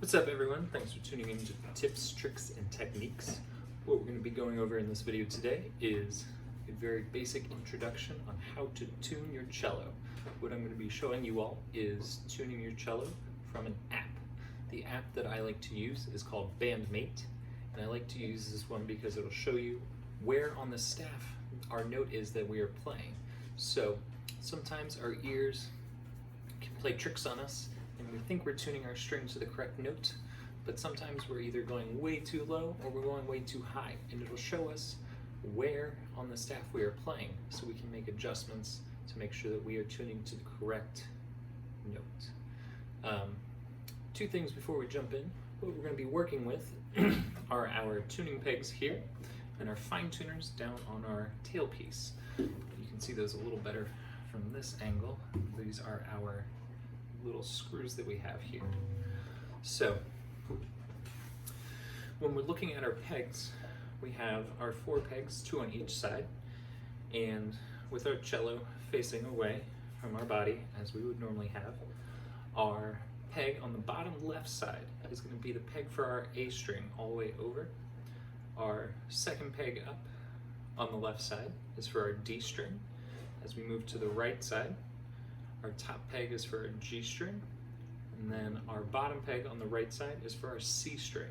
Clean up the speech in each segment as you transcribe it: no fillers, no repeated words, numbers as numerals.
What's up everyone? Thanks for tuning in to Tips, Tricks, and Techniques. What we're going to be going over in this video today is a very basic introduction on how to tune your cello. What I'm going to be showing you all is tuning your cello from an app. The app that I like to use is called Bandmate, and I like to use this one because it'll show you where on the staff our note is that we are playing. So sometimes our ears can play tricks on us and we think we're tuning our string to the correct note, but sometimes we're either going way too low or we're going way too high, and it'll show us where on the staff we are playing so we can make adjustments to make sure that we are tuning to the correct note. Two things before we jump in. What we're going to be working with are our tuning pegs here and our fine tuners down on our tailpiece. You can see those a little better from this angle. These are our little screws that we have here. So when we're looking at our pegs, we have our 4 pegs, 2 on each side, and with our cello facing away from our body as we would normally have, our peg on the bottom left side is going to be the peg for our A string all the way over. Our second peg up on the left side is for our D string. As we move to the right side, our top peg is for our G string, and then our bottom peg on the right side is for our C string.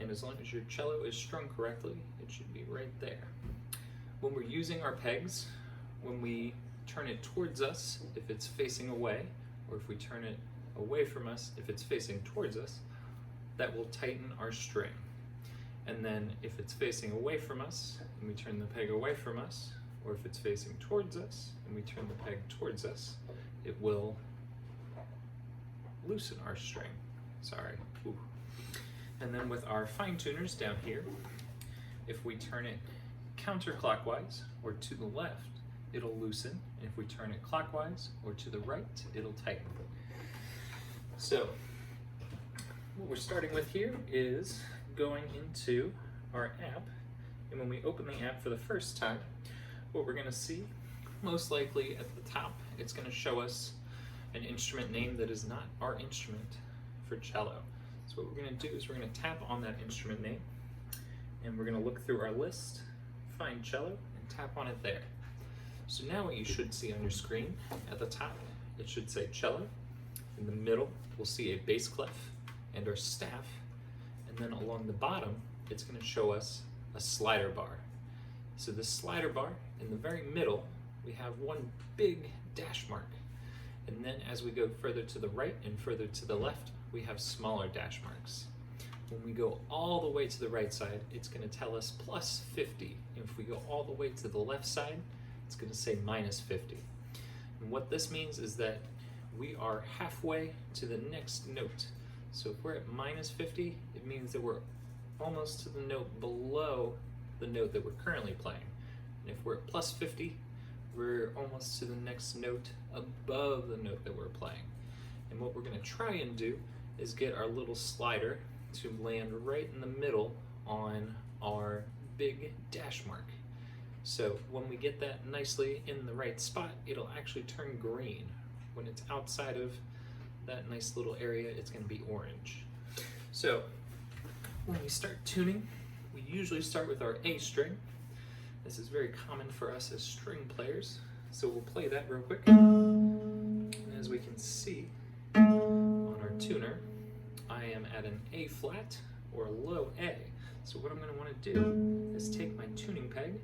And as long as your cello is strung correctly, it should be right there. When we're using our pegs, when we turn it towards us, if it's facing away, or if we turn it away from us, if it's facing towards us, that will tighten our string. And then if it's facing away from us, and we turn the peg away from us, or if it's facing towards us and we turn the peg towards us, it will loosen our string. Sorry. Ooh. And then with our fine tuners down here, if we turn it counterclockwise or to the left, it'll loosen. And if we turn it clockwise or to the right, it'll tighten. So what we're starting with here is going into our app. And when we open the app for the first time, what we're going to see, most likely at the top, it's going to show us an instrument name that is not our instrument for cello. So what we're going to do is we're going to tap on that instrument name, and we're going to look through our list, find cello, and tap on it there. So now what you should see on your screen, at the top, it should say cello. In the middle, we'll see a bass clef and our staff, and then along the bottom, it's going to show us a slider bar. So this slider bar, in the very middle, we have one big dash mark. And then as we go further to the right and further to the left, we have smaller dash marks. When we go all the way to the right side, it's going to tell us plus 50. And if we go all the way to the left side, it's going to say minus 50. And what this means is that we are halfway to the next note. So if we're at minus 50, it means that we're almost to the note below the note that we're currently playing. And if we're at plus 50, we're almost to the next note above the note that we're playing. And what we're going to try and do is get our little slider to land right in the middle on our big dash mark. So when we get that nicely in the right spot, it'll actually turn green. When it's outside of that nice little area, it's going to be orange. So when we start tuning, we usually start with our A string. This is very common for us as string players, so we'll play that real quick. And as we can see on our tuner, I am at an A flat or a low A. So what I'm going to want to do is take my tuning peg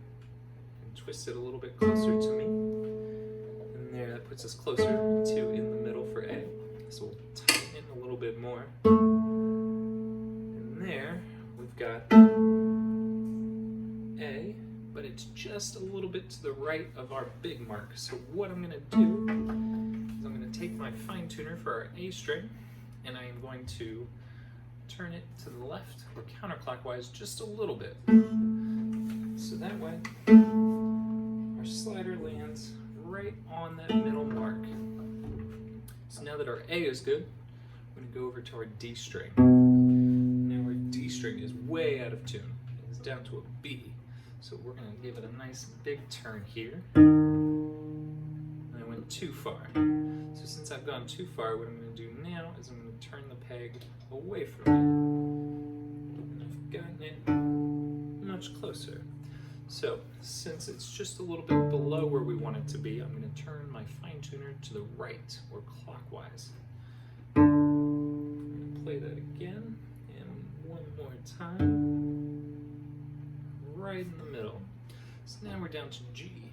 and twist it a little bit closer to me. And there, that puts us closer to in the middle for A. So we'll tighten it a little bit more. And there, we've got A, but it's just a little bit to the right of our big mark. So what I'm going to do is I'm going to take my fine tuner for our A string, and I am going to turn it to the left or counterclockwise just a little bit. So that way, our slider lands right on that middle mark. So now that our A is good, I'm going to go over to our D string. Now our D string is way out of tune. It's down to a B. So we're going to give it a nice big turn here. And when too far. So since I've gone too far, what I'm going to do now is I'm going to turn the peg away from me. And I've gotten it much closer. So since it's just a little bit below where we want it to be, I'm going to turn my fine tuner to the right, or clockwise. I'm going to play that again, and one more time, right in the middle. So now we're down to G.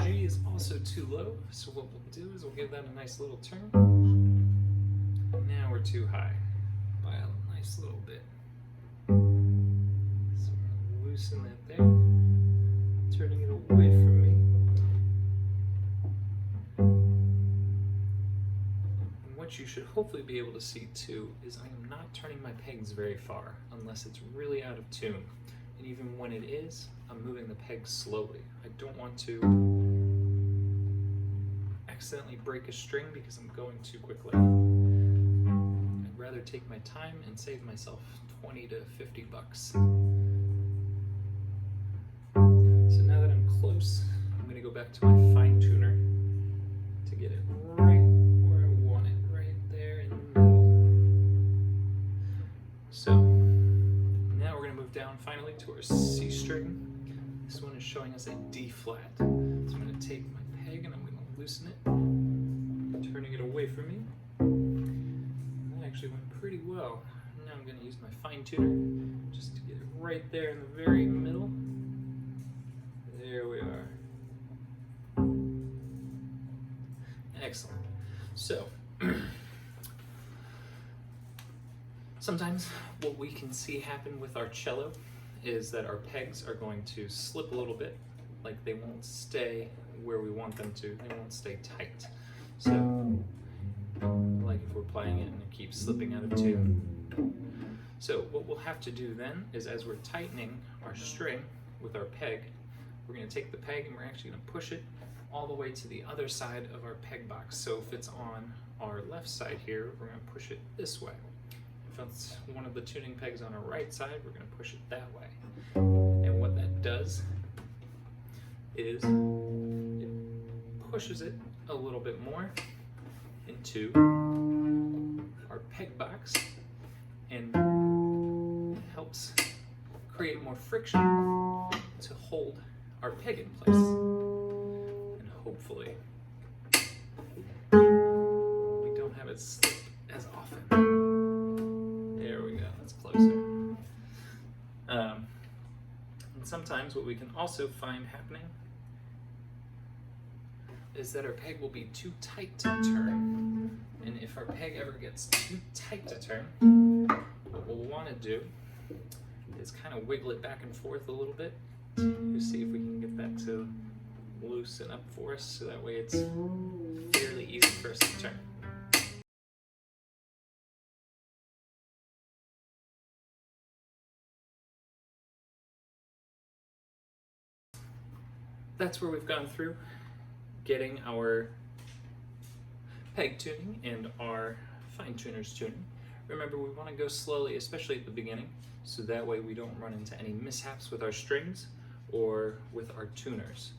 G is also too low, so what we'll do is we'll give that a nice little turn. Now we're too high by a nice little bit. So I'm going to loosen that there, turning it away from me. And what you should hopefully be able to see too is I am not turning my pegs very far unless it's really out of tune. And even when it is, I'm moving the pegs slowly. I don't want to accidentally break a string because I'm going too quickly. I'd rather take my time and save myself 20 to 50 bucks. So now that I'm close, I'm going to go back to my fine tuner to get it right where I want it, right there in the middle. So now we're going to move down finally to our C string. This one is showing us a D flat. So I'm going to take my peg and I'm going to loosen it, turning it away from me. And that actually went pretty well. Now I'm going to use my fine tuner just to get it right there in the very middle. There we are. Excellent. So, sometimes what we can see happen with our cello is that our pegs are going to slip a little bit, like they won't stay where we want them to. They won't stay tight. So, like if we're playing it and it keeps slipping out of tune. So what we'll have to do then is, as we're tightening our string with our peg, we're going to take the peg and we're actually going to push it all the way to the other side of our peg box. So if it's on our left side here, we're going to push it this way. If it's one of the tuning pegs on our right side, we're going to push it that way. And what that does is it pushes it a little bit more into our peg box and helps create more friction to hold our peg in place. And hopefully we don't have it slip as often. There we go, that's closer. And sometimes what we can also find happening is that our peg will be too tight to turn. And if our peg ever gets too tight to turn, what we'll want to do is kind of wiggle it back and forth a little bit to see if we can get that to loosen up for us, so that way it's fairly easy for us to turn. That's where we've gone through getting our peg tuning and our fine tuners tuning. Remember, we want to go slowly, especially at the beginning, so that way we don't run into any mishaps with our strings or with our tuners.